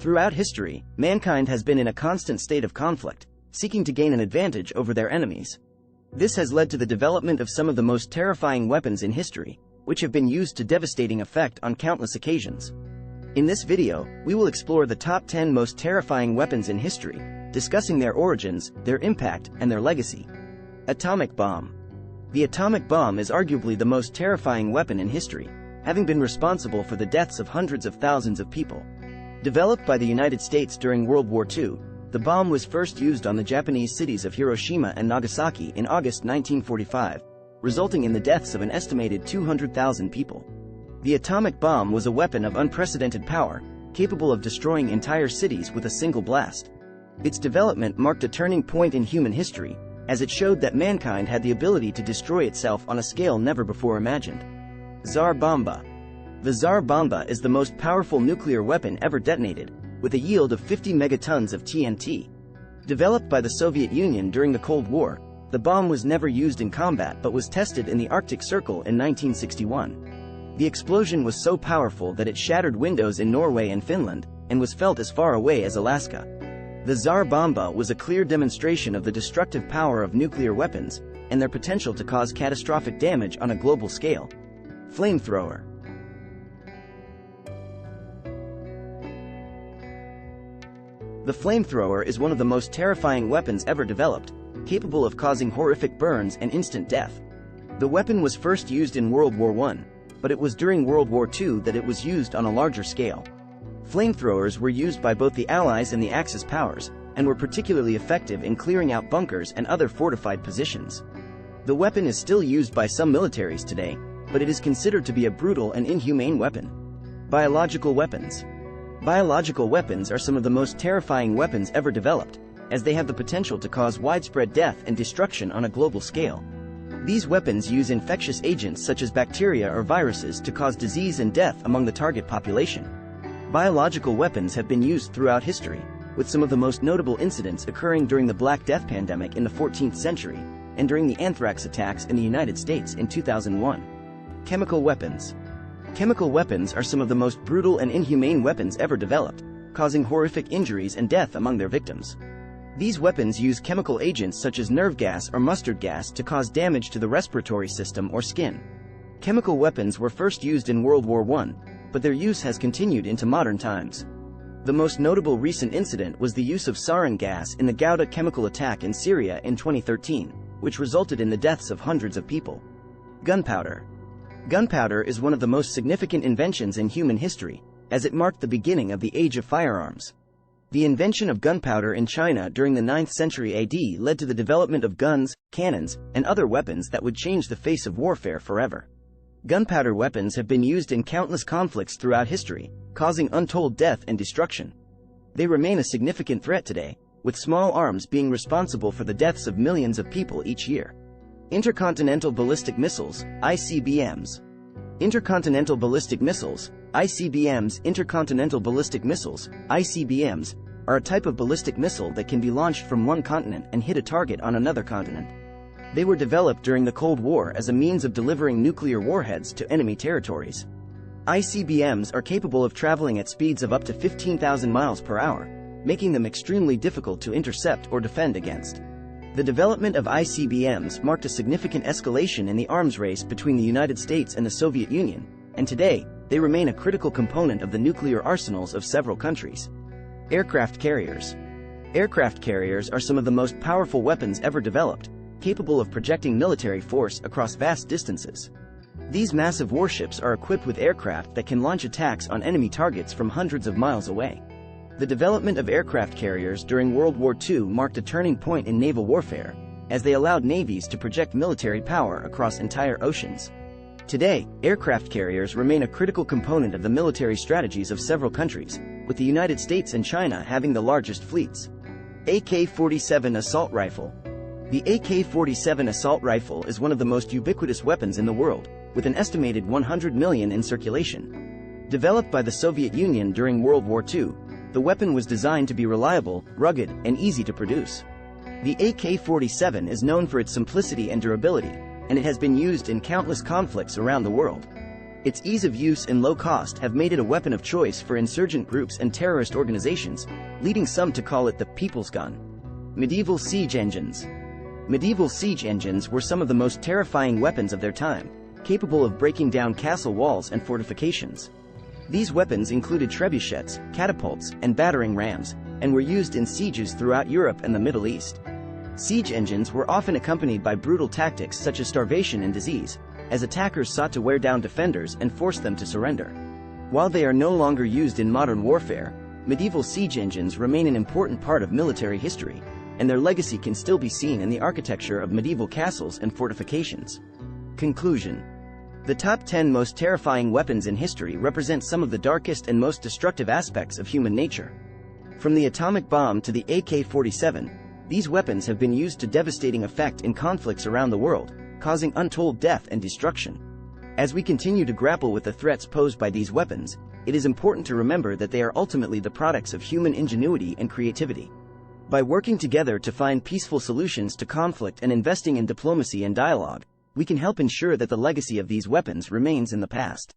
Throughout history, mankind has been in a constant state of conflict, seeking to gain an advantage over their enemies. This has led to the development of some of the most terrifying weapons in history, which have been used to devastating effect on countless occasions. In this video, we will explore the top 10 most terrifying weapons in history, discussing their origins, their impact, and their legacy. Atomic bomb. The atomic bomb is arguably the most terrifying weapon in history, having been responsible for the deaths of hundreds of thousands of people. Developed by the United States during World War II, the bomb was first used on the Japanese cities of Hiroshima and Nagasaki in August 1945, resulting in the deaths of an estimated 200,000 people. The atomic bomb was a weapon of unprecedented power, capable of destroying entire cities with a single blast. Its development marked a turning point in human history, as it showed that mankind had the ability to destroy itself on a scale never before imagined. Tsar Bomba. The Tsar Bomba is the most powerful nuclear weapon ever detonated, with a yield of 50 megatons of TNT. Developed by the Soviet Union during the Cold War, the bomb was never used in combat but was tested in the Arctic Circle in 1961. The explosion was so powerful that it shattered windows in Norway and Finland, and was felt as far away as Alaska. The Tsar Bomba was a clear demonstration of the destructive power of nuclear weapons, and their potential to cause catastrophic damage on a global scale. Flamethrower. The flamethrower is one of the most terrifying weapons ever developed, capable of causing horrific burns and instant death. The weapon was first used in World War I, but it was during World War II that it was used on a larger scale. Flamethrowers were used by both the Allies and the Axis powers, and were particularly effective in clearing out bunkers and other fortified positions. The weapon is still used by some militaries today, but it is considered to be a brutal and inhumane weapon. Biological weapons. Biological weapons are some of the most terrifying weapons ever developed, as they have the potential to cause widespread death and destruction on a global scale. These weapons use infectious agents such as bacteria or viruses to cause disease and death among the target population. Biological weapons have been used throughout history, with some of the most notable incidents occurring during the Black Death pandemic in the 14th century, and during the anthrax attacks in the United States in 2001. Chemical weapons. Chemical weapons are some of the most brutal and inhumane weapons ever developed, causing horrific injuries and death among their victims. These weapons use chemical agents such as nerve gas or mustard gas to cause damage to the respiratory system or skin. Chemical weapons were first used in World War I, but their use has continued into modern times. The most notable recent incident was the use of sarin gas in the Ghouta chemical attack in Syria in 2013, which resulted in the deaths of hundreds of people. Gunpowder. Gunpowder is one of the most significant inventions in human history, as it marked the beginning of the age of firearms. The invention of gunpowder in China during the 9th century AD led to the development of guns, cannons, and other weapons that would change the face of warfare forever. Gunpowder weapons have been used in countless conflicts throughout history, causing untold death and destruction. They remain a significant threat today, with small arms being responsible for the deaths of millions of people each year. Intercontinental Ballistic Missiles, ICBMs. Intercontinental Ballistic Missiles, ICBMs. Intercontinental Ballistic Missiles, ICBMs, are a type of ballistic missile that can be launched from one continent and hit a target on another continent. They were developed during the Cold War as a means of delivering nuclear warheads to enemy territories. ICBMs are capable of traveling at speeds of up to 15,000 miles per hour, making them extremely difficult to intercept or defend against. The development of ICBMs marked a significant escalation in the arms race between the United States and the Soviet Union, and today, they remain a critical component of the nuclear arsenals of several countries. Aircraft carriers. Aircraft carriers are some of the most powerful weapons ever developed, capable of projecting military force across vast distances. These massive warships are equipped with aircraft that can launch attacks on enemy targets from hundreds of miles away. The development of aircraft carriers during World War II marked a turning point in naval warfare, as they allowed navies to project military power across entire oceans. Today, aircraft carriers remain a critical component of the military strategies of several countries, with the United States and China having the largest fleets. AK-47 Assault Rifle. The AK-47 assault rifle is one of the most ubiquitous weapons in the world, with an estimated 100 million in circulation. Developed by the Soviet Union during World War II, the weapon was designed to be reliable, rugged, and easy to produce. The AK-47 is known for its simplicity and durability, and it has been used in countless conflicts around the world. Its ease of use and low cost have made it a weapon of choice for insurgent groups and terrorist organizations, leading some to call it the people's gun. Medieval siege engines. Medieval siege engines were some of the most terrifying weapons of their time, capable of breaking down castle walls and fortifications. These weapons included trebuchets, catapults, and battering rams, and were used in sieges throughout Europe and the Middle East. Siege engines were often accompanied by brutal tactics such as starvation and disease, as attackers sought to wear down defenders and force them to surrender. While they are no longer used in modern warfare, medieval siege engines remain an important part of military history, and their legacy can still be seen in the architecture of medieval castles and fortifications. Conclusion. The top 10 most terrifying weapons in history represent some of the darkest and most destructive aspects of human nature. From the atomic bomb to the AK-47, these weapons have been used to devastating effect in conflicts around the world, causing untold death and destruction. As we continue to grapple with the threats posed by these weapons, it is important to remember that they are ultimately the products of human ingenuity and creativity. By working together to find peaceful solutions to conflict and investing in diplomacy and dialogue, we can help ensure that the legacy of these weapons remains in the past.